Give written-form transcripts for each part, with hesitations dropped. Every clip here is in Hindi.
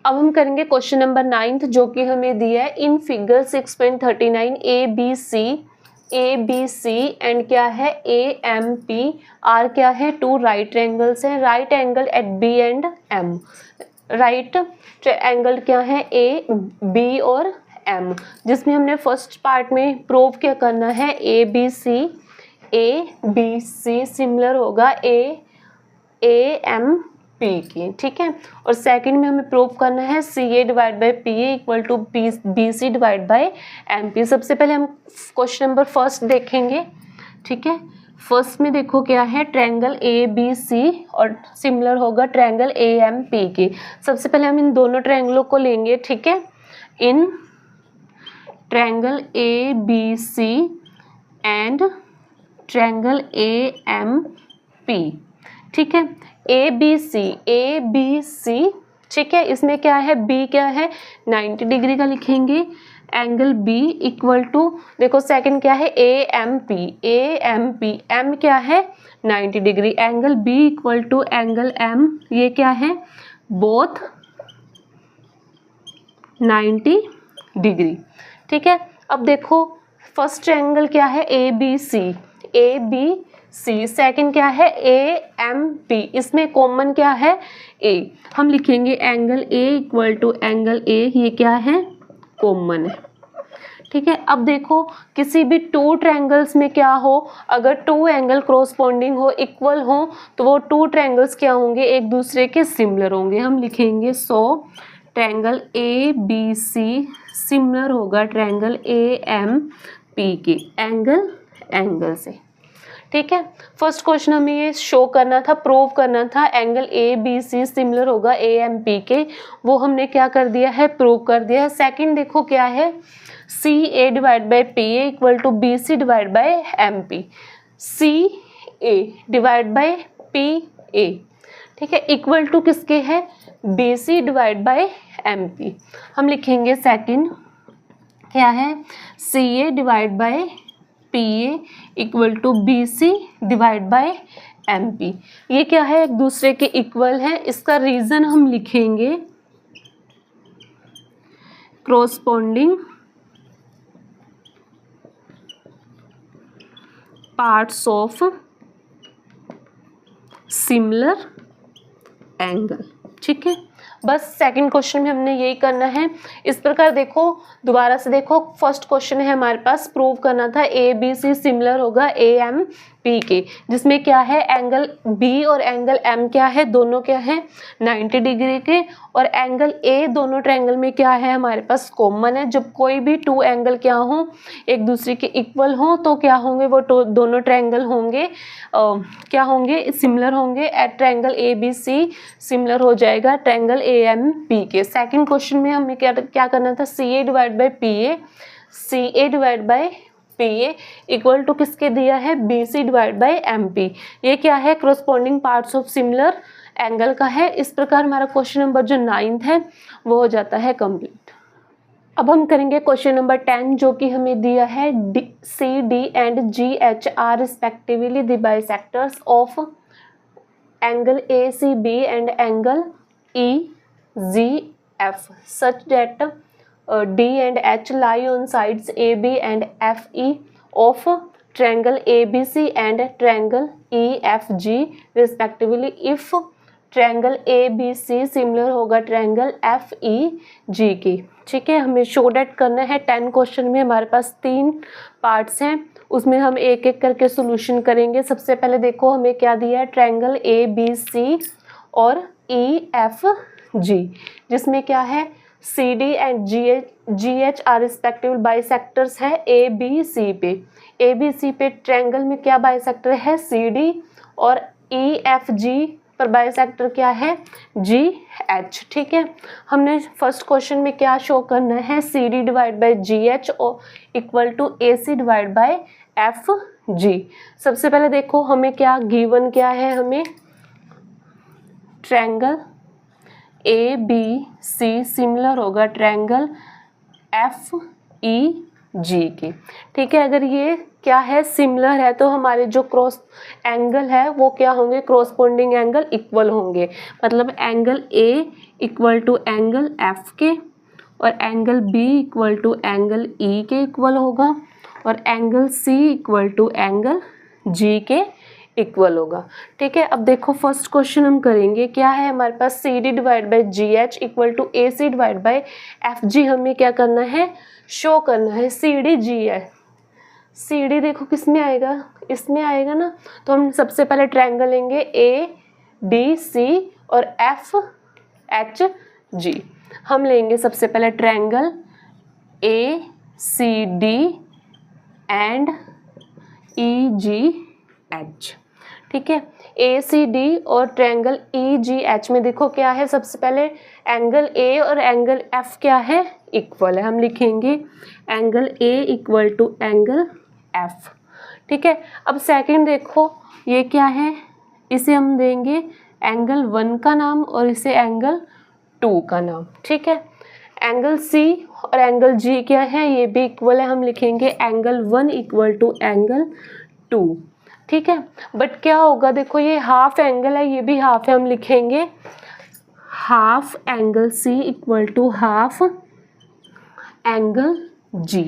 अब हम करेंगे क्वेश्चन नंबर 9 जो कि हमें दिया है in figure 6.39 A B C and क्या है ए एम पी आर क्या है टू राइट ट्रायंगल्स है, right angle at B and M, right angle क्या है ए बी और एम, जिसमें हमने फर्स्ट पार्ट में प्रूव क्या करना है ए बी सी सिमिलर होगा ए एम पी की, ठीक है। और सेकंड में हमें प्रूव करना है C A divide by P A equal to B C divide by M P. सबसे पहले हम क्वेश्चन नंबर फर्स्ट देखेंगे, ठीक है। फर्स्ट में देखो क्या है ट्रायंगल ए बी सी और सिमिलर होगा ट्रायंगल ए एम पी की। सबसे पहले हम इन दोनों ट्रायंगलों को लेंगे, ठीक है। In triangle A B C and triangle A M P, ठीक है। ए बी सी, ठीक है। इसमें क्या है बी क्या है 90 डिग्री का लिखेंगे, एंगल बी इक्वल टू देखो सेकंड क्या है ए एम पी एम क्या है 90 degree, angle B equal to angle M ये क्या है बोथ 90 डिग्री, ठीक है। अब देखो फर्स्ट ट्रायंगल क्या है ए बी सी, सेकंड क्या है ए एम पी, इसमें कॉमन क्या है ए, हम लिखेंगे angle A equal to angle A ये क्या है कॉमन है, ठीक है। अब देखो किसी भी टू ट्रायंगल्स में क्या हो, अगर टू एंगल क्रॉसपोंडिंग हो इक्वल हो तो वो टू ट्रायंगल्स क्या होंगे एक दूसरे के सिमिलर होंगे, हम लिखेंगे so triangle A B C similar होगा ट्रायंगल ए एम पी के एंगल से, ठीक है। फर्स्ट क्वेश्चन हमें ये शो करना था, प्रूव करना था angle A B C similar होगा ए एम पी के, वो हमने क्या कर दिया है प्रूव कर दिया है। सेकंड देखो क्या है C A divide by P A equal to B C divide by M P, C A divide by P A, ठीक है, इक्वल टू किसके है B C divide by M P, हम लिखेंगे सेकंड क्या है C A divide by P A equal to B C divide by M P, ये क्या है एक दूसरे के इक्वल है, इसका रीजन हम लिखेंगे corresponding parts of similar angle, ठीक है। बस सेकंड क्वेश्चन में हमने यही करना है। इस प्रकार देखो दोबारा से देखो फर्स्ट क्वेश्चन है हमारे पास प्रूव करना था ए बी सी सिमिलर होगा ए एम पी के, जिसमें क्या है एंगल बी और एंगल एम क्या है दोनों क्या है 90 डिग्री के, और एंगल ए दोनों ट्रायंगल में क्या है हमारे पास कॉमन है। जब कोई भी टू एंगल क्या हो एक दूसरे के इक्वल हो तो क्या होंगे वो दोनों ट्रायंगल होंगे क्या होंगे सिमिलर होंगे, at triangle A B C similar हो जाएगा ट्रायंगल ए एम पी के। सेकंड क्वेश्चन में हमें क्या करना था C A divide by P A equal to किसके दिया है B C divide by M P, ये क्या है corresponding parts of similar angle का है। इस प्रकार हमारा क्वेश्चन नंबर जो 9th है वो हो जाता है कंप्लीट। अब हम करेंगे क्वेश्चन नंबर 10 जो कि हमें दिया है C D and G H are respectively the bisectors of angle A C B and angle E G F such that D and H lie on sides AB and FE of triangle ABC and triangle EFG respectively if triangle ABC similar होगा triangle FEG की, ठीक है। हमें शो डेट करना है 10 क्वेश्चन में हमारे पास 3 पार्ट्स हैं, उसमें हम एक एक करके सोल्यूशन करेंगे। सबसे पहले देखो हमें क्या दिया है ट्रायंगल ABC और EFG, जिसमें क्या है C D and G H are respective bisectors है ए बी सी पे ट्रायंगल में क्या बाइसेक्टर है सी डी, और ई एफ जी पर बाइसेक्टर क्या है जी एच, ठीक है। हमने फर्स्ट क्वेश्चन में क्या शो करना है C D divide by G H equal to A C divide by F G. सबसे पहले देखो हमें क्या गिवन क्या है, हमें triangle A B C similar होगा ट्रायंगल एफ ई जी की। ठीक है, अगर ये क्या है सिमिलर है तो हमारे जो क्रॉस एंगल है वो क्या होंगे, क्रॉसपोंडिंग एंगल इक्वल होंगे। मतलब angle A equal to angle F के और angle B equal to angle E के इक्वल होगा और angle C equal to angle G के इक्वल होगा। ठीक है, अब देखो फर्स्ट क्वेश्चन हम करेंगे, क्या है हमारे पास C D divide by G H equal to A C divide by F G. हमें क्या करना है, शो करना है। सी डी जी है, सी डी देखो किस में आएगा, इसमें आएगा ना। तो हम सबसे पहले ट्रायंगल लेंगे ए डी सी और एफ एच जी। हम लेंगे सबसे पहले triangle A C D and E G H. ठीक है, ए सी डी और ट्रायंगल ई जी एच में देखो क्या है, सबसे पहले एंगल ए और एंगल एफ क्या है, इक्वल है। हम लिखेंगे angle A equal to angle F. ठीक है, अब सेकंड देखो ये क्या है, इसे हम देंगे एंगल 1 का नाम और इसे एंगल 2 का नाम। ठीक है, एंगल सी और एंगल जी क्या है, ये भी इक्वल है। हम लिखेंगे एंगल 1 इक्वल टू एंगल 2। ठीक है, बट क्या होगा, देखो ये हाफ एंगल है, ये भी हाफ है। हम लिखेंगे half angle C equal to half angle G.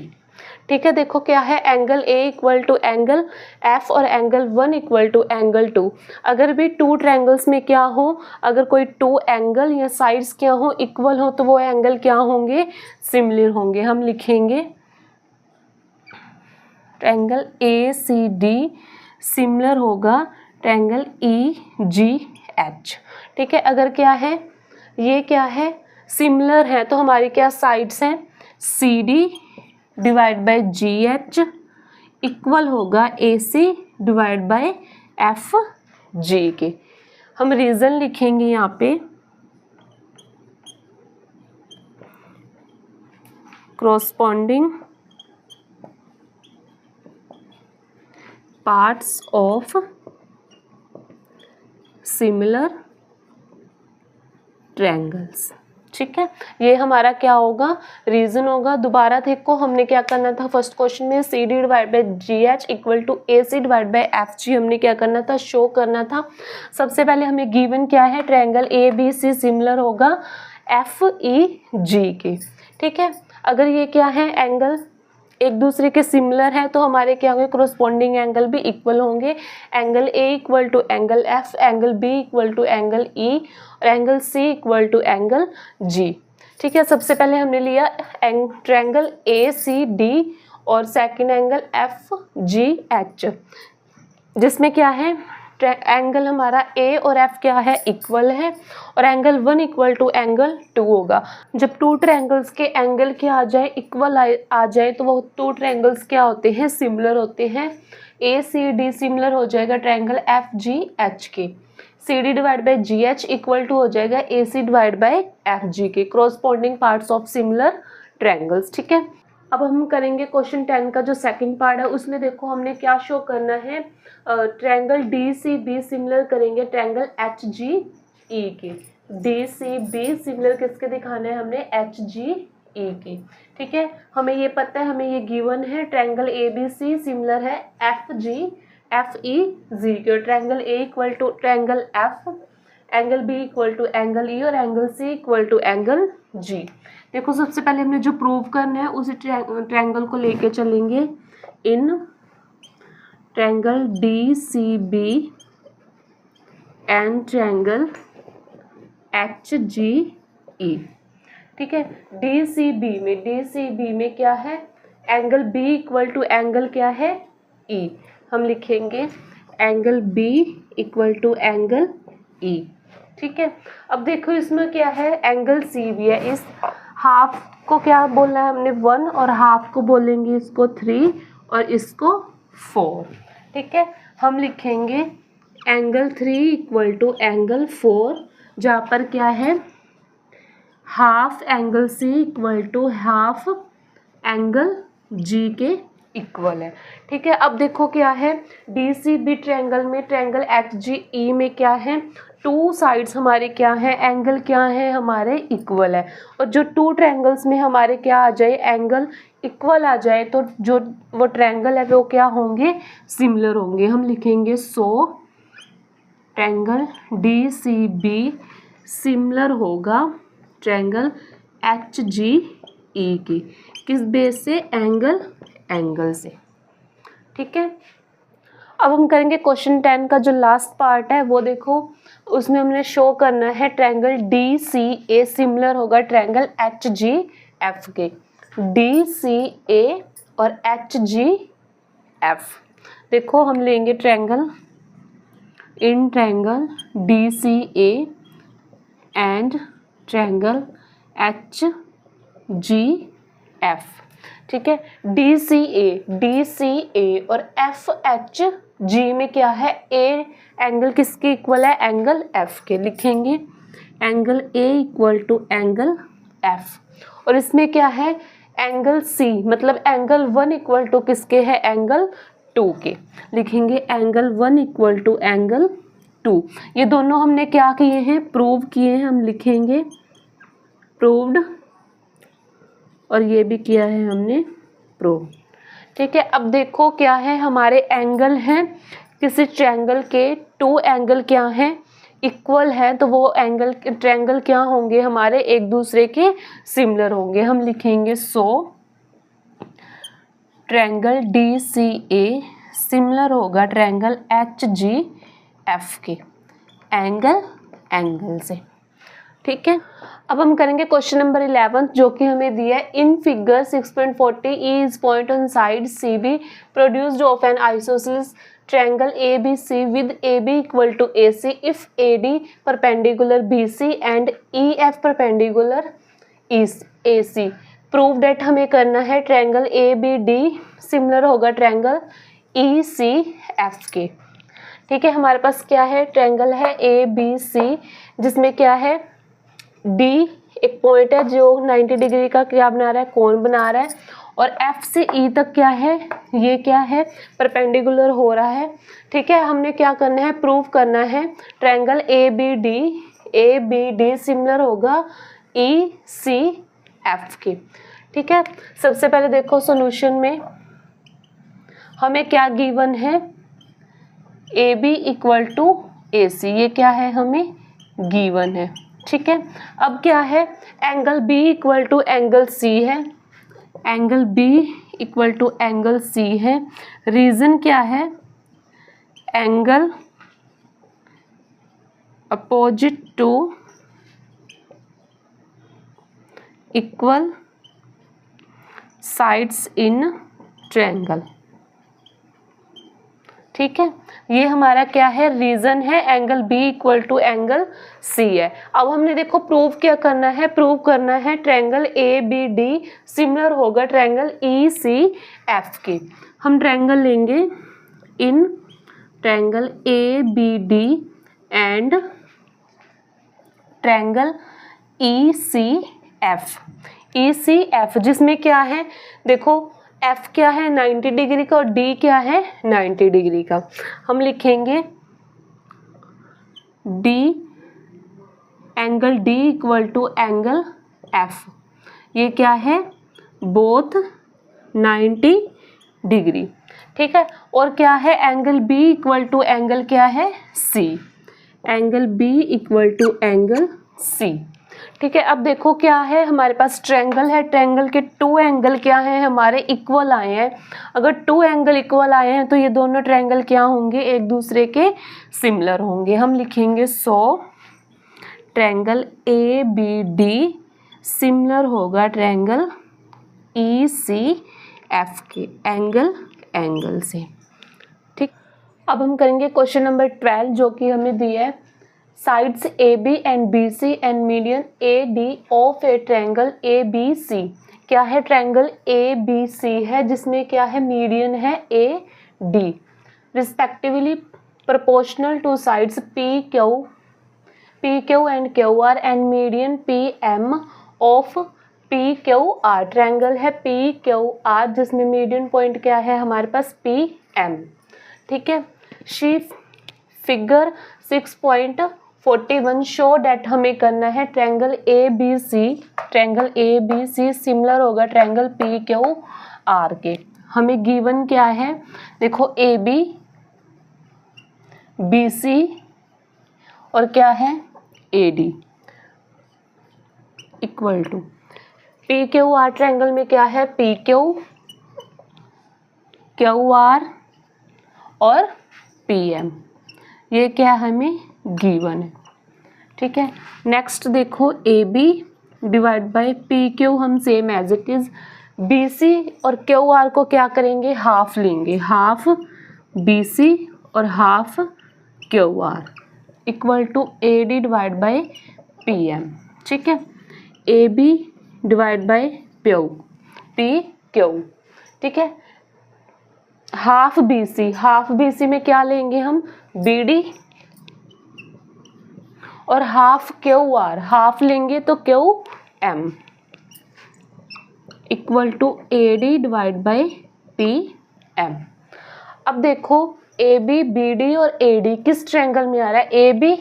ठीक है, देखो क्या है, angle A equal to angle F और एंगल 1 इक्वल टू एंगल 2। अगर भी 2 ट्रायंगल्स में क्या हो, अगर कोई 2 एंगल या साइड्स क्या हो इक्वल हो तो वो एंगल क्या होंगे, सिमिलर होंगे। हम लिखेंगे triangle A C D similar होगा ट्रायंगल ई जी एच। ठीक है, अगर क्या है, ये क्या है, सिमिलर है तो हमारी क्या साइड्स हैं, C D divide by G H equal होगा A C divide by F G के। हम रीजन लिखेंगे यहाँ पे, corresponding parts of similar triangles। ठीक है, ये हमारा क्या होगा, रीजन होगा। दोबारा देखो हमने क्या करना था, फर्स्ट क्वेश्चन में C D divide by G H equal to A C divide by F G हमने क्या करना था, शो करना था। सबसे पहले हमें गिवन क्या है, triangle A B C similar होगा एफ ई जी के। ठीक है, अगर ये क्या है, एंगल एक दूसरे के सिमिलर है तो हमारे क्या होंगे, क्रोस्पोंडिंग एंगल भी इक्वल होंगे। Angle A equal to angle F, angle B equal to angle E और angle C equal to angle G. ठीक है, सबसे पहले हमने लिया ट्रायंगल ए सी डी और second angle F G H, जिसमें क्या है, एंगल हमारा ए और एफ क्या है, इक्वल है और एंगल 1 इक्वल टू एंगल 2 होगा। जब 2 ट्रायंगल्स के एंगल क्या आ जाए, इक्वल आ जाए तो वो 2 ट्रायंगल्स क्या होते हैं, सिमिलर होते हैं। ए सी डी सिमिलर हो जाएगा ट्रायंगल एफ जी एच के। C D divide by G H equal to हो जाएगा A C divide by F G के, corresponding parts of similar triangles. ठीक है, अब हम करेंगे क्वेश्चन 10 का जो सेकंड पार्ट है, उसमें देखो हमने क्या शो करना है, triangle D C B similar करेंगे ट्रायंगल एच जी ई के। डी सी बी सिमिलर किसके दिखाना है, हमने एच जी ई के। ठीक है, हमें ये पता है, हमें ये गिवन है, triangle A B C similar है F G F E G के। Triangle A equal to triangle F, angle B equal to angle E और angle C equal to angle G. देखो सबसे पहले हमने जो प्रूव करना है उसी ट्रायंगल को लेके चलेंगे। इन triangle D C B and triangle H G E. ठीक है, डी सी बी में क्या है, angle B equal to angle क्या है, ई। हम लिखेंगे angle B equal to angle E. ठीक है, अब देखो इसमें क्या है, एंगल सी भी है। इस हाफ को क्या बोलना है हमने 1 और हाफ को बोलेंगे इसको 3 और इसको 4। ठीक है, हम लिखेंगे एंगल 3 इक्वल टू एंगल 4, जहाँ पर क्या है, half angle C equal to half angle G के इक्वल है। ठीक है, अब देखो क्या है, डी सी बी ट्रायंगल में ट्रायंगल एच जी ई में क्या है, 2 साइड्स हमारे क्या है, एंगल क्या है हमारे, इक्वल है। और जो 2 ट्रायंगल्स में हमारे क्या आ जाए, एंगल इक्वल आ जाए तो जो वो ट्रायंगल है वो क्या होंगे, सिमिलर होंगे। हम लिखेंगे so triangle D C B similar होगा ट्रायंगल एच जी ई की, किस बेस से, एंगल से। ठीक है, अब हम करेंगे क्वेश्चन 10 का जो लास्ट पार्ट है वो देखो, उसमें हमने शो करना है triangle D C A similar होगा ट्रायंगल एच जी एफ के। डी सी ए और एच जी एफ, देखो हम लेंगे triangle, in triangle D C A and triangle H G F. ठीक है, डी सी ए और एफ एच जी में क्या है, ए एंगल किसके इक्वल है, एंगल एफ के। लिखेंगे angle A equal to angle F, और इसमें क्या है, एंगल सी मतलब एंगल 1 इक्वल टू किसके है, एंगल 2 के। लिखेंगे एंगल 1 इक्वल टू एंगल 2। ये दोनों हमने क्या किए हैं, प्रूव किए हैं। हम लिखेंगे प्रूव्ड, और ये भी किया है हमने प्रूव। ठीक है, अब देखो क्या है, हमारे एंगल हैं किसी ट्रायंगल के, 2 एंगल क्या हैं, इक्वल है, तो वो एंगल ट्रायंगल क्या होंगे, हमारे एक दूसरे के सिमिलर होंगे। हम लिखेंगे so triangle D C A similar होगा ट्रायंगल एच जी एफ के, एंगल से। ठीक है, अब हम करेंगे क्वेश्चन नंबर 11 जो कि हमें दिया है, in figure 6.40 E is point on side C B produced of an isosceles triangle ABC with AB equal to AC if AD perpendicular BC and EF perpendicular AC। Prove that हमें करना है ट्रायंगल ABD सिमिलर होगा ट्रायंगल ECF के। ठीक है, हमारे पास क्या है, ट्रायंगल है ABC जिसमें क्या है, D एक पॉइंट है जो 90 डिग्री का क्या बना रहा है, कोण बना रहा है, और F से E तक क्या है, ये क्या है, परपेंडिकुलर हो रहा है। ठीक है, हमने क्या करना है, प्रूव करना है ट्रायंगल ABD सिमिलर होगा ECF के। ठीक है, सबसे पहले देखो सॉल्यूशन में हमें क्या गिवन है, AB इक्वल टू AC, ये क्या है, हमें गिवन है। ठीक है, अब क्या है, angle B equal to angle C है, angle B equal to angle C है। रीजन क्या है, angle opposite to equal sides in triangle. ठीक है, ये हमारा क्या है, रीजन है, angle B equal to angle C है। अब हमने देखो प्रूव क्या करना है, प्रूव करना है ट्रायंगल ABD सिमिलर होगा ट्रायंगल ECF के। हम ट्रायंगल लेंगे, इन triangle ABD and triangle ECF जिसमें क्या है, देखो F क्या है 90 डिग्री का और D क्या है 90 डिग्री का। हम लिखेंगे D angle D equal to angle F, ये क्या है, बोथ 90 डिग्री। ठीक है, और क्या है, angle B equal to angle क्या है, C, angle B equal to angle C। ठीक है, अब देखो क्या है, हमारे पास ट्रायंगल है, ट्रायंगल के 2 एंगल क्या हैं, हमारे इक्वल आए हैं। अगर 2 एंगल इक्वल आए हैं तो ये दोनों ट्रायंगल क्या होंगे, एक दूसरे के सिमिलर होंगे। हम लिखेंगे सो ट्रायंगल ABD सिमिलर होगा ट्रायंगल ECF के, एंगल से। ठीक, अब हम करेंगे क्वेश्चन नंबर 12 जो कि हमें दिया है, sides AB and BC and median AD of a triangle ABC। क्या है, ट्रायंगल ABC है जिसमें क्या है, मीडियन है AD, respectively proportional to sides PQ and QR and median PM of PQR। Triangle है PQR जिसमें मीडियन पॉइंट क्या है, हमारे पास PM। ठीक है, शीट फिगर 6.41 शो डेट हमें करना है triangle ABC triangle A B C similar होगा ट्रायंगल पी क्यू आर के। हमें गिवन क्या है, देखो ए बी बी सी और क्या है A D equal to P Q R triangle में क्या है पी क्यू क्यू आर और पी एम, ये क्या हमें गिवन है। ठीक है, नेक्स्ट देखो A B divide by P Q हम same as it is, B C और क्यू आर को क्या करेंगे हाफ लेंगे, हाफ बी सी और half Q R equal to A D divide by P M. ठीक है, A B divide by P Q. ठीक है, हाफ बी सी में क्या लेंगे हम बी डी और हाफ क्यू आर, हाफ लेंगे तो Q M equal to A D divide by P M. अब देखो ए बी बी डी और ए डी किस ट्रायंगल में आ रहा है, ए बी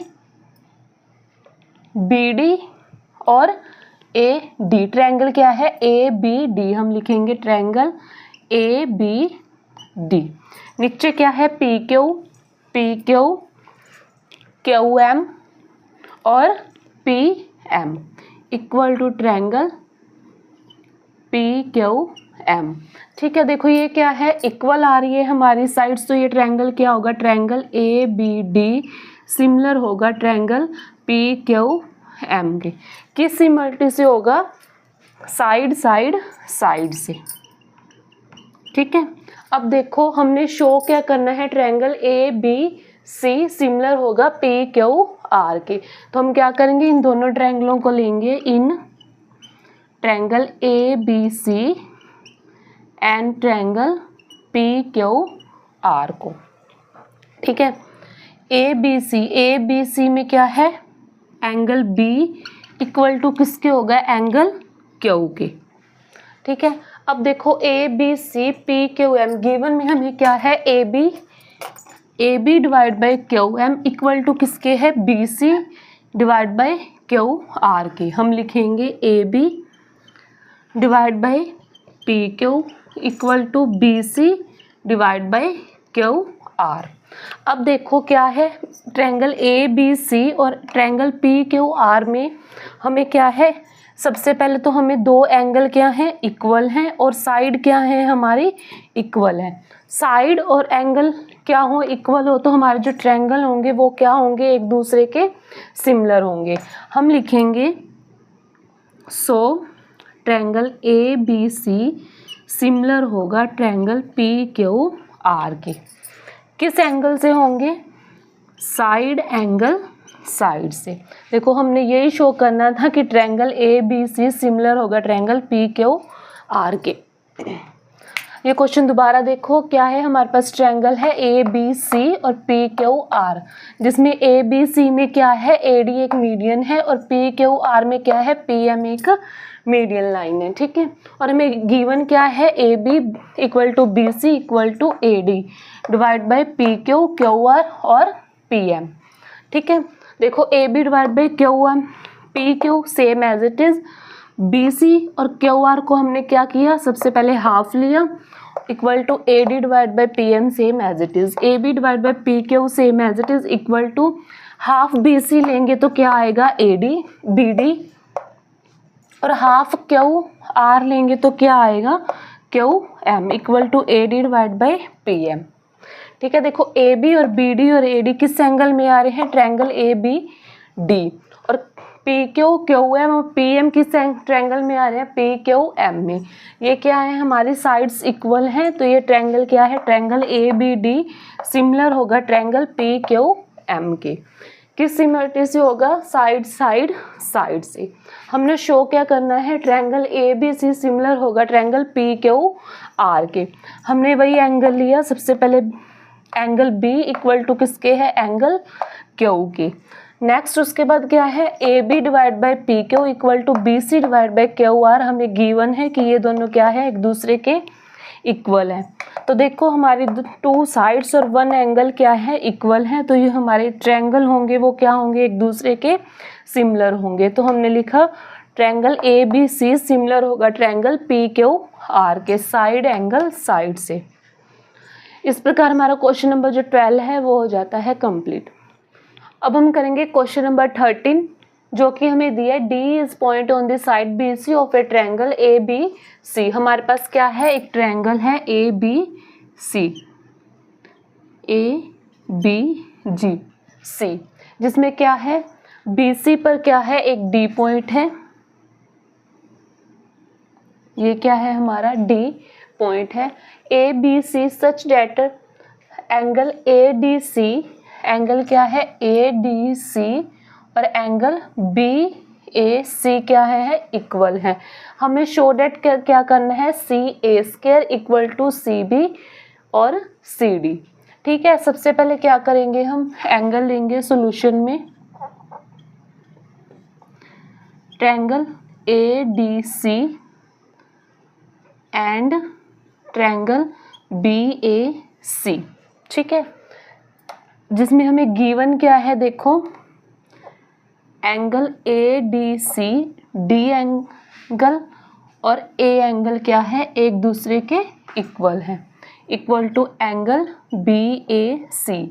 बी डी और ए डी, ट्रायंगल क्या है ए बी डी, हम लिखेंगे ट्रायंगल ए बी डी। नीचे क्या है पी क्यू क्यू एम और P M equal to triangle P Q M. ठीक है, देखो ये क्या है इक्वल आ रही है हमारी साइड्स, तो ये ट्रायंगल क्या होगा triangle A B D similar होगा ट्रायंगल पी क्यू एम के। किस सिमिलरिटी से होगा, साइड से। ठीक है, अब देखो हमने शो क्या करना है triangle A B C similar होगा पी क्यू आर के, तो हम क्या करेंगे इन दोनों ट्रायंगलों को लेंगे इन triangle A B C and triangle P Q R को। ठीक है, ए बी सी में क्या है एंगल बी इक्वल टू किसके होगा एंगल क्यू के। ठीक है, अब देखो A B C P Q M given में हमें क्या है A B divide by Q M equal to किसके है B C divide by Q R के। हम लिखेंगे A B divide by P Q equal to B C divide by Q R. अब देखो क्या है ट्रायंगल ए बी सी और ट्रायंगल पी क्यू आर में हमें क्या है, सबसे पहले तो हमें दो एंगल क्या हैं इक्वल हैं और साइड क्या है हमारी इक्वल है। साइड और एंगल क्या हो इक्वल हो तो हमारे जो ट्रायंगल होंगे वो क्या होंगे एक दूसरे के सिमिलर होंगे। हम लिखेंगे so triangle A B C similar होगा ट्रायंगल पी क्यू आर के। किस एंगल से होंगे, साइड एंगल साइड से। देखो हमने यही शो करना था कि triangle A B C similar होगा ट्रायंगल पी क्यू आर के। ये क्वेश्चन दोबारा देखो क्या है, हमारे पास ट्रायंगल है ए बी सी और पी क्यू आर, जिसमें ए बी सी में क्या है ए डी एक मीडियन है और पी क्यू आर में क्या है पी एम एक मीडियन लाइन है। ठीक है, और हमें गिवन क्या है A B equal to B C equal to A D divide by P Q R और पी एम। ठीक है, देखो A B divide by Q M P Q same as it is, B C और क्यू आर को हमने क्या किया सबसे पहले हाफ लिया equal to A D divide by P M same as it is, A B divide by P Q same as it is equal to half B C लेंगे तो क्या आएगा ए डी बी डी और हाफ क्यू आर लेंगे तो क्या आएगा Q M equal to A D divide by P M. ठीक है, देखो ए बी और बी डी और ए डी किस एंगल में आ रहे हैं ट्रायंगल ए बी डी, और पी क्यू एम और पी एम किस ट्रायंगल में आ रहे हैं पी क्यू एम में। ये क्या है हमारी साइड्स इक्वल हैं तो ये ट्रायंगल क्या है triangle A B D similar होगा ट्रायंगल पी क्यू एम के। किस सिमिलरिटी से होगा, साइड से। हमने शो क्या करना है triangle A B C similar होगा ट्रायंगल पी क्यू आर के। हमने वही एंगल लिया सबसे पहले एंगल बी इक्वल टू किसके है एंगल क्यू के। नेक्स्ट उसके बाद क्या है A B divide by P Q equal to B C divide by Q R. हमें गिवन है कि ये दोनों क्या है एक दूसरे के इक्वल है। तो देखो हमारी टू साइड्स और वन एंगल क्या है इक्वल है, तो ये हमारे ट्रायंगल होंगे वो क्या होंगे एक दूसरे के सिमिलर होंगे। तो हमने लिखा triangle A B C similar होगा ट्रायंगल पी क्यू आर के, साइड एंगल साइड से। इस प्रकार हमारा क्वेश्चन नंबर जो 12 है वो हो जाता है कंप्लीट। अब हम करेंगे क्वेश्चन नंबर 13 जो कि हमें दिया है D is point on the side B C of a triangle A B C. हमारे पास क्या है, एक ट्रायंगल है ए बी सी जिसमें क्या है बी सी पर क्या है, एक डी पॉइंट है, ये क्या है हमारा डी पॉइंट है। A B C such that angle A D C, angle क्या है ए डी सी और एंगल बी ए सी क्या है इक्वल है। हमें शो डेट क्या करना है, C A square equal to C B और सी डी। ठीक है, सबसे पहले क्या करेंगे, हम एंगल लेंगे सॉल्यूशन में, triangle A D C and triangle B A C. ठीक है, जिसमें हमें गिवन क्या है, देखो angle A D C, D angle और ए एंगल क्या है एक दूसरे के इक्वल है, equal to angle B A सी,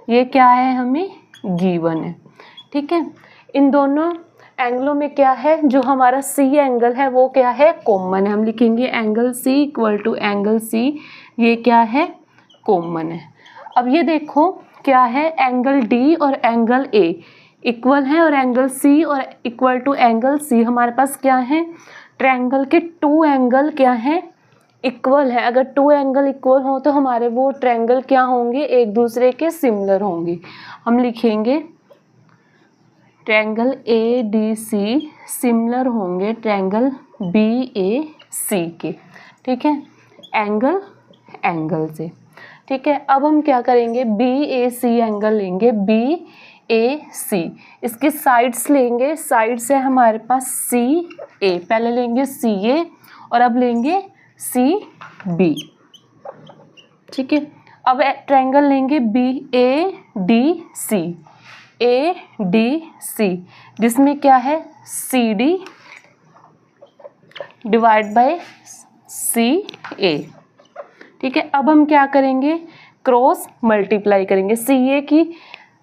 ये क्या है हमें गिवन है। ठीक है, इन दोनों एंगलों में क्या है, जो हमारा सी एंगल है वो क्या है कॉमन है, हम लिखेंगे angle C equal to angle C, ये क्या है कॉमन है। अब ये देखो क्या है, एंगल डी और एंगल ए इक्वल है और एंगल सी और इक्वल टू एंगल सी, हमारे पास क्या है ट्रायंगल के टू एंगल क्या है इक्वल है। अगर टू एंगल इक्वल हो तो हमारे वो ट्रायंगल क्या होंगे, एक दूसरे के सिमिलर होंगे। हम लिखेंगे triangle A D C similar होंगे ट्रायंगल बी ए सी के। ठीक है, एंगल से। ठीक है, अब हम क्या करेंगे, बी ए सी एंगल लेंगे, बी ए सी, इसके साइड्स लेंगे, साइड से हमारे पास सी ए, पहले लेंगे सी ए और अब लेंगे सी बी। ठीक है, अब ट्रायंगल लेंगे बी ए डी सी, जिसमें क्या है C D divide by C ए। ठीक है, अब हम क्या करेंगे, क्रॉस मल्टीप्लाई करेंगे, सी ए की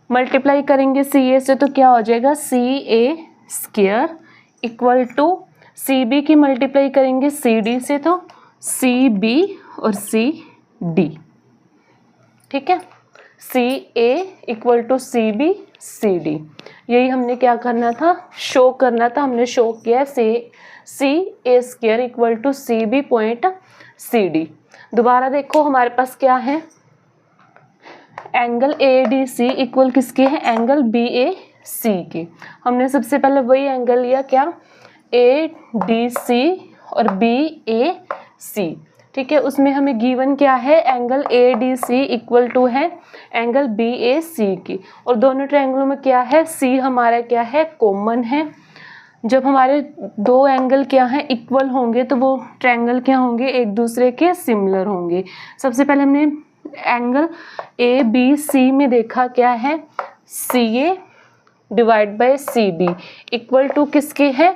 मल्टीप्लाई करेंगे सी ए से तो क्या हो जाएगा C A square equal to C B की मल्टीप्लाई करेंगे सी डी से तो सी बी और सी डी। ठीक है, C A equal to C B C D, यही हमने क्या करना था, शो करना था। हमने शो किया C A square equal to C B point C D. दोबारा देखो हमारे पास क्या है, angle A D C equal किसके है, एंगल बी ए सी के। हमने सबसे पहले वही एंगल लिया क्या, ए डी सी और बी ए सी। ठीक है, उसमें हमें गिवन क्या है, angle A D C equal to है एंगल बी ए सी की, और दोनों ट्रायंगलों में क्या है, सी हमारा क्या है कॉमन है। जब हमारे दो एंगल क्या हैं इक्वल होंगे तो वो ट्रायंगल क्या होंगे, एक दूसरे के सिमिलर होंगे। सबसे पहले हमने एंगल ए बी सी में देखा क्या है, C A divide by C B equal to किसके है,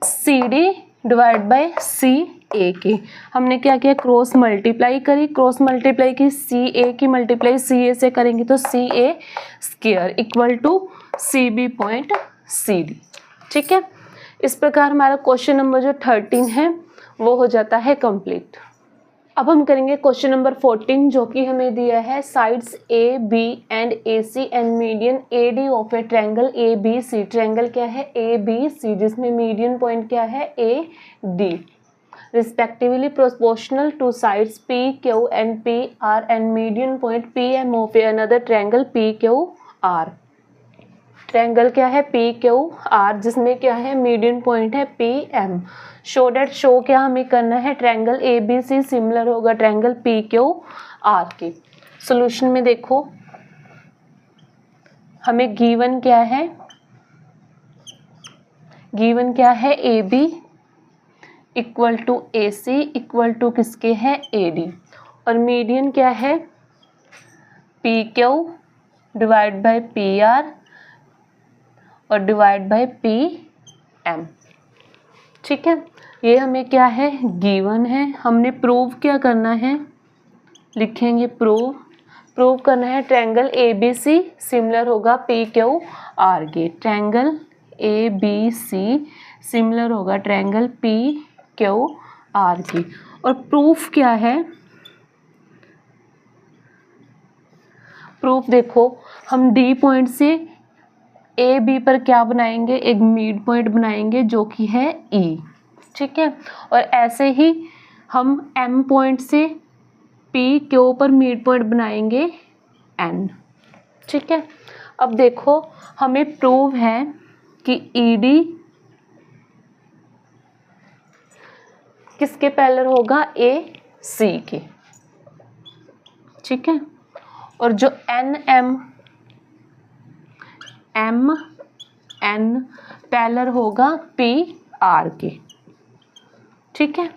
C D divide by C A के। हमने क्या किया, क्रॉस मल्टीप्लाई करी, क्रॉस मल्टीप्लाई की सी ए की मल्टीप्लाई सी ए से करेंगे तो C A square equal to C B point C D. ठीक है, इस प्रकार हमारा क्वेश्चन नंबर जो 13 है वो हो जाता है कंप्लीट। अब हम करेंगे क्वेश्चन नंबर 14 जो कि हमें दिया है sides A B and A C and median A D of a triangle A B C. Triangle क्या है ए बी सी, जिसमें मीडियन पॉइंट क्या है A D, respectively proportional to sides P Q and P R and median point P M of a another triangle P Q R. Triangle क्या है पी क्यू आर, जिसमें क्या है मीडियन पॉइंट है P M. Show that show क्या हमें करना है, triangle A B C similar होगा ट्रायंगल पी क्यू आर के। सॉल्यूशन में देखो हमें गिवन क्या है, गिवन क्या है A B equal to A C equal to किसके है ए डी, और मीडियन क्या है P Q divide by P R और डिवाइड बाय पी एम। ठीक है, ये हमें क्या है, गिवन है। हमने प्रूव क्या करना है, लिखेंगे प्रूव करना है ट्रायंगल ABC सिमिलर होगा PQR के। ट्रायंगल ABC सिमिलर होगा ट्रायंगल PQR की। और प्रूफ क्या है, प्रूफ देखो, हम D पॉइंट से AB पर क्या बनाएंगे, एक मिड पॉइंट बनाएंगे जो कि है E। ठीक है, और ऐसे ही हम M पॉइंट से PQ पर मिड पॉइंट बनाएंगे N। ठीक है, अब देखो हमें प्रूव है कि ED किसके पैरेलल होगा, AC के। ठीक है, और जो MN पैरेलल होगा PR के। ठीक है,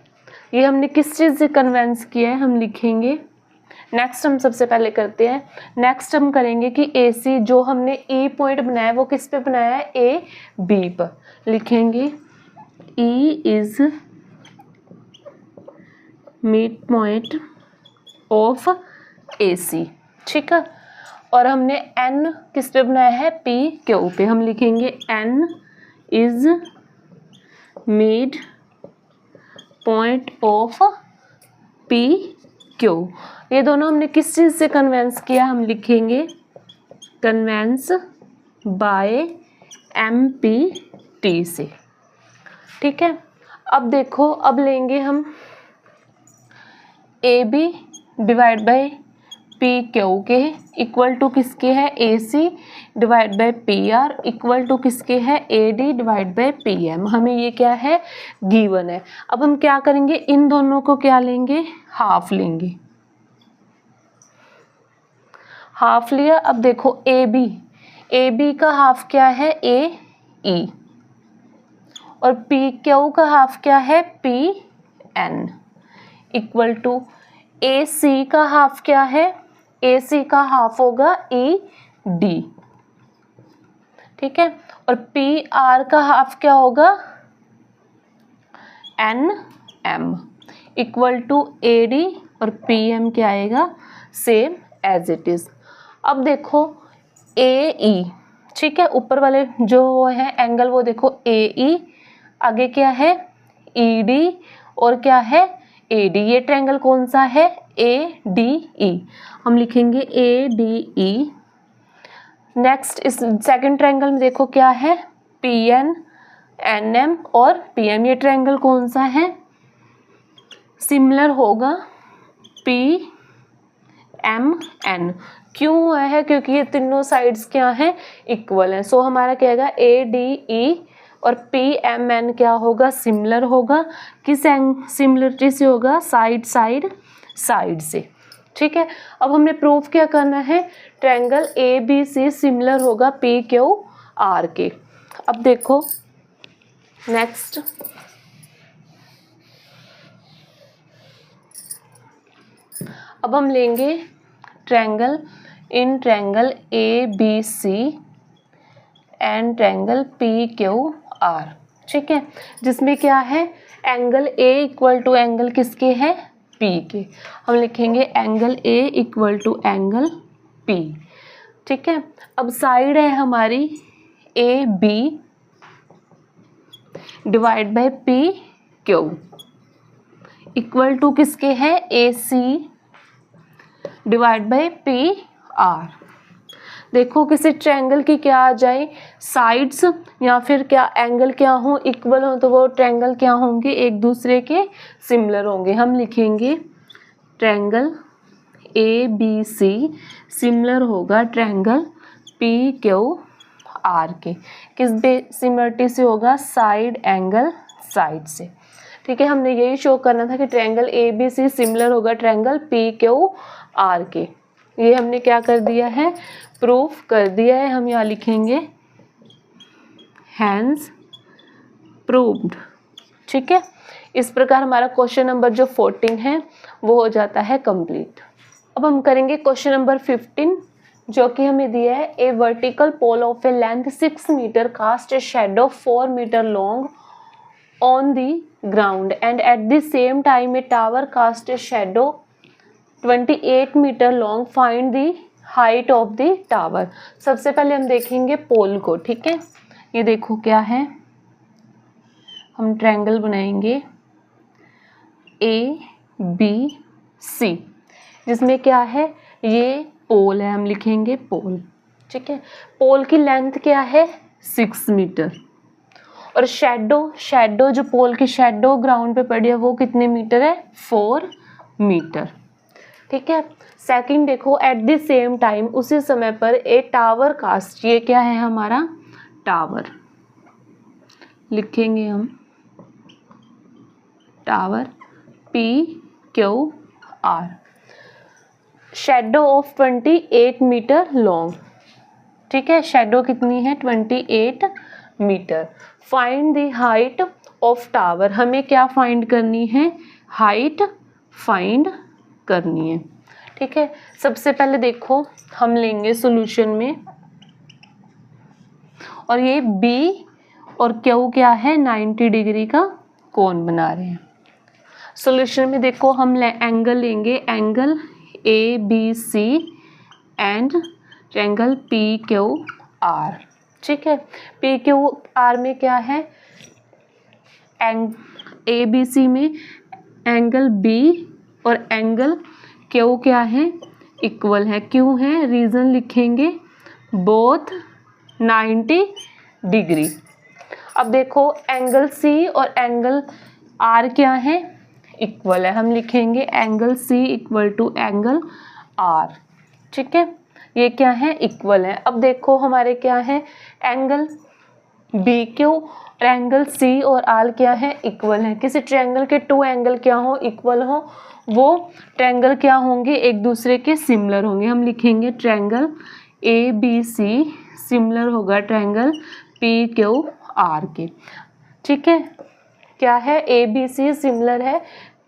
ये हमने किस चीज़ से कन्वेंस किया है, हम लिखेंगे। नेक्स्ट हम सबसे पहले करते हैं, नेक्स्ट हम करेंगे कि AC जो हमने E पॉइंट बनाया है वो किस पे बनाया है, AB पर। लिखेंगे E is mid point of AC। ठीक है, और हमने N किस पे बनाया है, PQ पे। हम लिखेंगे N is mid point of PQ। ये दोनों हमने किस चीज़ से कन्वेंस किया, हम लिखेंगे कन्वेंस बाय MPT से। ठीक है, अब देखो, अब लेंगे हम AB डिवाइड बाय PQ के इक्वल टू किसके है, AC divide by PR equal to किसके है, AD डिवाइड बाय PM। हमें ये क्या है, गिवन है। अब हम क्या करेंगे, इन दोनों को क्या लेंगे, हाफ लेंगे। हाफ लिया, अब देखो AB का हाफ क्या है, AE, और PQ का हाफ क्या है, PN इक्वल टू AC का हाफ क्या है, AC का हाफ होगा ED। ठीक है, और PR का हाफ क्या होगा, NM इक्वल टू AD, और PM क्या आएगा, सेम एज इट इज। अब देखो AE, ठीक है, ऊपर वाले जो है एंगल वो देखो AE, आगे क्या है ED, और क्या है AD। ये ट्रायंगल कौन सा है, ADE। हम लिखेंगे ADE। नेक्स्ट इस सेकंड ट्रायंगल में देखो क्या है, PN, NM और PM। ये ट्रायंगल कौन सा है, सिमिलर होगा PMN। क्यों हुआ है, क्योंकि ये तीनों साइड्स क्या हैं, इक्वल हैं। सो हमारा क्या होगा, ADE और PMN क्या होगा, सिमिलर होगा। किस सिमिलरिटी से होगा, साइड से। ठीक है, अब हमने प्रूफ क्या करना है, ट्रायंगल ABC सिमिलर होगा PQR के। अब देखो नेक्स्ट, अब हम लेंगे triangle triangle ABC and triangle PQR। ठीक है, जिसमें क्या है, angle A equal to angle किसके है, P के। हम लिखेंगे angle A equal to angle P। ठीक है, अब साइड है हमारी AB divide by PQ equal to किसके है, AC डिवाइड बाय PR। देखो किसी ट्रायंगल की क्या आ जाए, साइड्स या फिर क्या एंगल क्या हो, इक्वल हो, तो वो ट्रायंगल क्या होंगे, एक दूसरे के सिमिलर होंगे। हम लिखेंगे ट्रायंगल ABC सिमिलर होगा ट्रायंगल PQR के। किस सिमिलरिटी से होगा, साइड एंगल साइड से। ठीक है, हमने यही शो करना था कि ट्रायंगल ABC सिमिलर होगा ट्रायंगल PQR के। ये हमने क्या कर दिया है, प्रूफ कर दिया है। हम यहाँ लिखेंगे हैंस प्रूव्ड। ठीक है, इस प्रकार हमारा क्वेश्चन नंबर जो 14 है वो हो जाता है कंप्लीट। अब हम करेंगे क्वेश्चन नंबर 15 जो कि हमें दिया है a vertical pole of a length 6 metre cast a shadow 4 metre long on the ground and at the same time a tower cast a shadow 28 metre long, find the height of the tower. सबसे पहले हम देखेंगे पोल को, ठीक है। ये देखो क्या है, हम ट्रायंगल बनाएंगे ए बी सी, जिसमें क्या है, ये पोल है, हम लिखेंगे पोल, ठीक है। पोल की लेंथ क्या है 6 मीटर और शेडो जो पोल की शेडो ग्राउंड पे पड़ी है वो कितने मीटर है 4 मीटर, ठीक है। सेकंड देखो, एट द सेम टाइम, उसी समय पर ए टावर कास्ट, ये क्या है हमारा टावर, लिखेंगे हम tower PQR, shadow of 28 metre long, ठीक है। शेडो कितनी है 28 metre. Find the height of tower, हमें क्या फाइंड करनी है, हाइट फाइंड करनी है, ठीक है। सबसे पहले देखो हम लेंगे सॉल्यूशन में, और ये B और Q क्या है 90 डिग्री का कोण बना रहे हैं। सॉल्यूशन में देखो हम एंगल लेंगे, angle ABC and angle PQR, ठीक है। PQR में क्या है, ABC में एंगल B और एंगल Q क्या है इक्वल है, क्यों है, रीजन लिखेंगे बोथ 90 डिग्री। अब देखो एंगल C और एंगल R क्या है इक्वल है, हम लिखेंगे angle C equal to angle R, ठीक है। ये क्या है इक्वल है। अब देखो हमारे क्या है, एंगल BQ और एंगल C और R क्या है इक्वल है। किसी ट्रायंगल के 2 एंगल क्या हो इक्वल हो, वो ट्रायंगल क्या होंगे एक दूसरे के सिमिलर होंगे, हम लिखेंगे ट्रायंगल ABC सिमिलर होगा ट्रायंगल PQR के, ठीक है। क्या है ABC सिमिलर है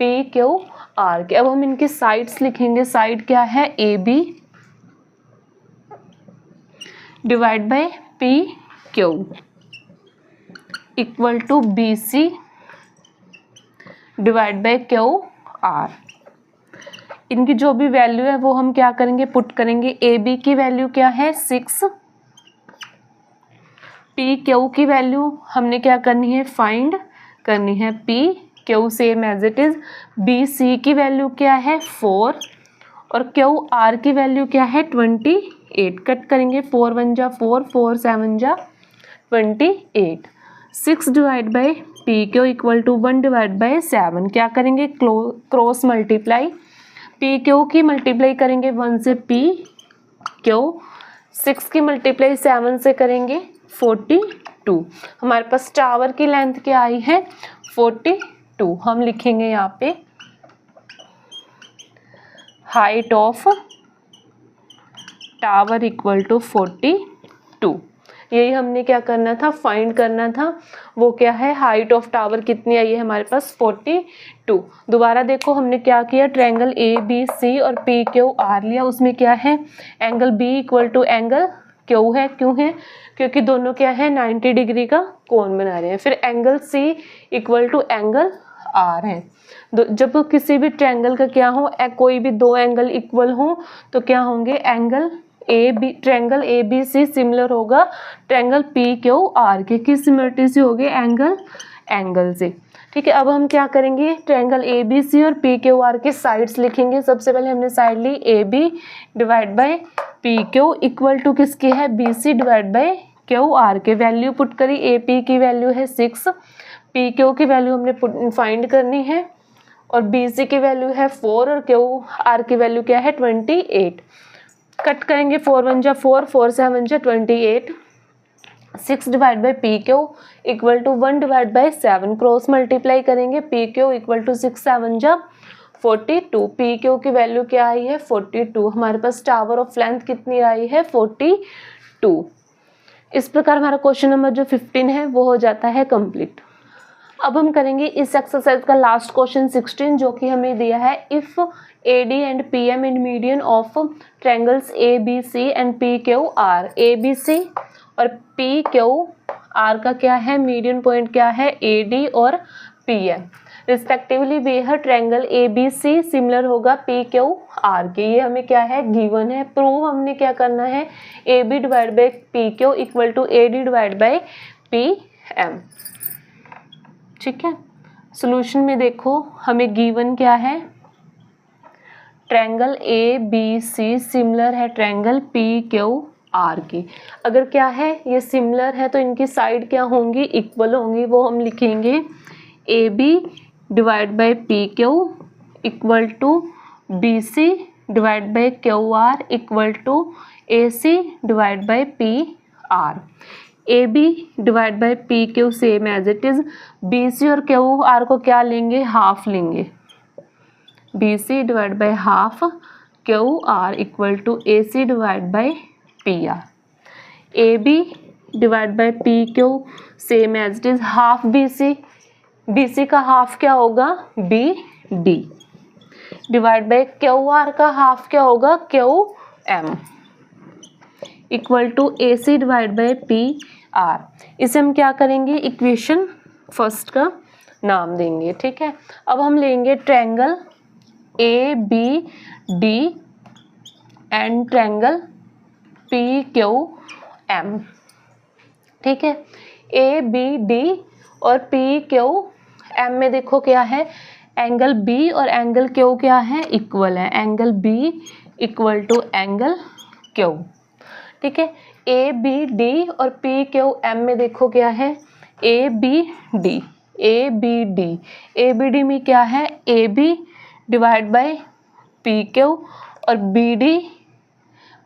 PQR के। अब हम इनकी साइड्स लिखेंगे, साइड क्या है AB divide by PQ equal to BC divide by QR। इनकी जो भी वैल्यू है वो हम क्या करेंगे पुट करेंगे। AB की वैल्यू क्या है 6, PQ की वैल्यू हमने क्या करनी है फाइंड करनी है PQ same as it is. BC की वैल्यू क्या है 4 और QR की वैल्यू क्या है 28। कट करेंगे 4 1 जा 4, 4 7 जा 28। 6 divide by PQ equal to 1 divide by 7। क्या करेंगे क्रॉस मल्टीप्लाई, PQ की मल्टीप्लाई करेंगे 1 से PQ, 6 की मल्टीप्लाई 7 से करेंगे 42। हमारे पास टावर की लेंथ क्या आई है 42। हम लिखेंगे यहाँ पे height of tower equal to 42। यही हमने क्या करना था फाइंड करना था, वो क्या है हाइट ऑफ टावर कितनी आई है हमारे पास 42। दोबारा देखो हमने क्या किया, ट्रायंगल ABC और PQR लिया, उसमें क्या है angle B equal to angle Q है, क्यों है क्योंकि दोनों क्या है 90 डिग्री का कोण बना रहे हैं। फिर angle C equal to angle R है। जब किसी भी ट्रायंगल का क्या हो कोई भी 2 एंगल इक्वल हो तो क्या होंगे एंगल ट्रायंगल ABC सिमिलर होगा ट्रायंगल PQR के। किस सिमिलरिटी से होगी एंगल से, ठीक है। अब हम क्या करेंगे ट्रायंगल ABC और PQR के साइड्स लिखेंगे। सबसे पहले हमने साइड ली AB divide by PQ equal to किसके है BC डिवाइड बाय QR के। वैल्यू पुट करी, AP की वैल्यू है 6, PQ की वैल्यू हमने फाइंड करनी है और BC की वैल्यू है 4 और QR की वैल्यू क्या है 28। कट करेंगे 4 1 जा 4, 4 7 जा 28। 6 divide by PQ equal to 1 divide by 7। Cross multiply करेंगे PQ इक्वल टू 6 7 जा 42। PQ की वैल्यू क्या आई है 42। हमारे पास टावर ऑफ लेंथ कितनी आई है 42। इस प्रकार हमारा क्वेश्चन नंबर जो 15 है वो हो जाता है कंप्लीट। अब हम करेंगे इस एक्सरसाइज का लास्ट क्वेश्चन 16, जो कि हमें दिया है if AD and PM in median of triangles ABC and PQR। ABC और PQR का क्या है, मीडियन पॉइंट क्या है, AD और PM respectively. Where triangle ABC similar होगा PQR के, ये हमें क्या है, गिवन है। प्रूव हमने क्या करना है, AB divide by PQ equal to AD divide by PM। ठीक है, सॉल्यूशन में देखो हमें गिवन क्या है, ट्रायंगल ABC सिमिलर है ट्रायंगल PQR की। अगर क्या है, ये सिमिलर है तो इनकी साइड क्या होंगी, इक्वल होंगी। वो हम लिखेंगे AB divide by PQ equal to BC divide by QR equal to AC divide by PR। AB divide by PQ same as it is, BC और QR को क्या लेंगे, हाफ लेंगे। BC divide by half QR equal to AC divide by PR। AB divide by PQ same as it is, half BC, BC का हाफ क्या होगा, BD डिवाइड बाई QR का हाफ क्या होगा, QM equal to AC divide by PR। इसे हम क्या करेंगे, इक्वेशन फर्स्ट का नाम देंगे। ठीक है, अब हम लेंगे triangle ABD and triangle PQM। ठीक है, ABD और PQM में देखो क्या है, एंगल B और एंगल Q क्या है, इक्वल है। Angle B equal to angle Q। ठीक है, ABD और PQM में देखो क्या है, ABD में क्या है, AB डिवाइड बाई PQ और BD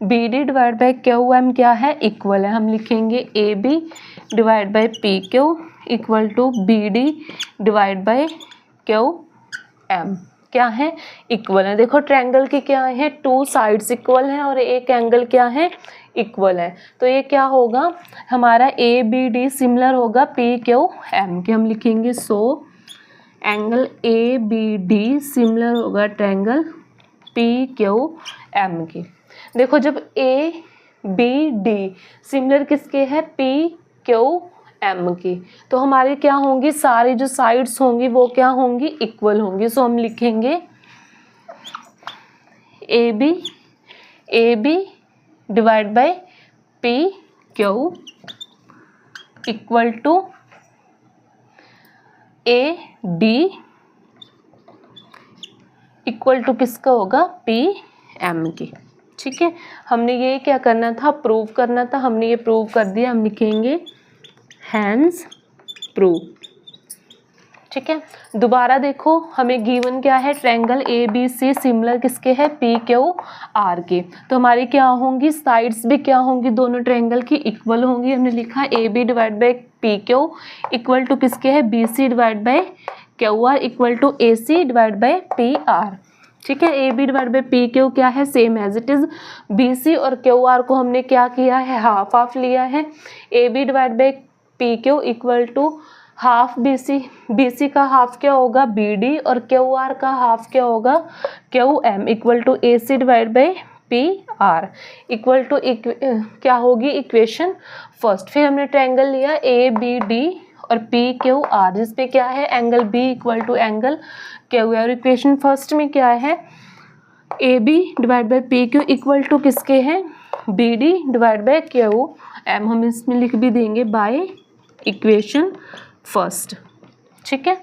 डिवाइड बाई QM क्या है, इक्वल है। हम लिखेंगे AB divide by PQ equal to BD divide by QM क्या है, इक्वल है। देखो ट्रायंगल की क्या है, टू साइड्स इक्वल हैं और एक एंगल क्या है, इक्वल है। तो ये क्या होगा, हमारा ABD सिमिलर होगा PQM के। हम लिखेंगे सो एंगल ABD सिमिलर होगा ट्रायंगल PQM के। देखो जब ABD सिमिलर किसके है, PQM की, तो हमारी क्या होंगी, सारी जो साइड्स होंगी वो क्या होंगी, इक्वल होंगी। सो हम लिखेंगे AB divide by PQ equal to AD equal to किसका होगा, PM की। ठीक है, हमने ये क्या करना था, प्रूव करना था, हमने ये प्रूव कर दिया। हम लिखेंगे हैंस प्रूव। ठीक है, दोबारा देखो हमें गिवन क्या है, ट्रायंगल ABC सिमिलर किसके है, PQR के। तो हमारी क्या होंगी, साइड्स भी क्या होंगी, दोनों ट्रायंगल की इक्वल होंगी। हमने लिखा AB divide by PQ equal to किसके है, BC divide by QR equal to AC divide by PR। ठीक है, AB डिवाइड बाई PQ क्या है, same as it is. BC और QR को हमने क्या किया है, हाफ हाफ लिया है। AB divide by PQ equal to half BC का हाफ क्या होगा, BD और QR का हाफ क्या होगा, QM equal to AC divide by PR equal to क्या होगी, इक्वेशन फर्स्ट। फिर हमने ट्रायंगल लिया ABD और PQR जिसपे क्या है, angle B equal to angle Q है। और इक्वेशन फर्स्ट में क्या है, AB divide by PQ equal to किसके हैं, BD डिवाइड बाई QM। हम इसमें लिख भी देंगे बाय इक्वेशन फर्स्ट। ठीक है,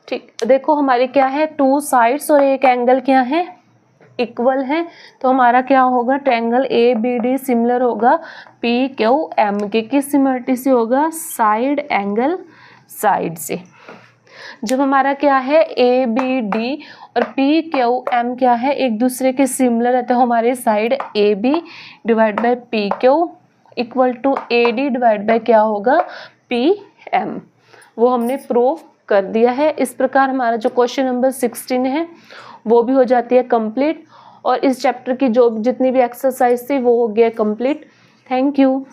ठीक, देखो हमारे क्या है, टू साइड्स और एक एंगल क्या है, इक्वल है। तो हमारा क्या होगा, ट्रायंगल ABD सिमिलर होगा PQM के। किस सिमिलरिटी से होगा, साइड एंगल साइड से। जब हमारा क्या है, ABD और PQM क्या है, एक दूसरे के सिमिलर है, तो हमारे side AB divide by PQ equal to AD divide by क्या होगा, PM। वो हमने प्रूव कर दिया है। इस प्रकार हमारा जो क्वेश्चन नंबर 16 है वो भी हो जाती है कंप्लीट, और इस चैप्टर की जो जितनी भी एक्सरसाइज थी वो हो गया कंप्लीट। Thank you.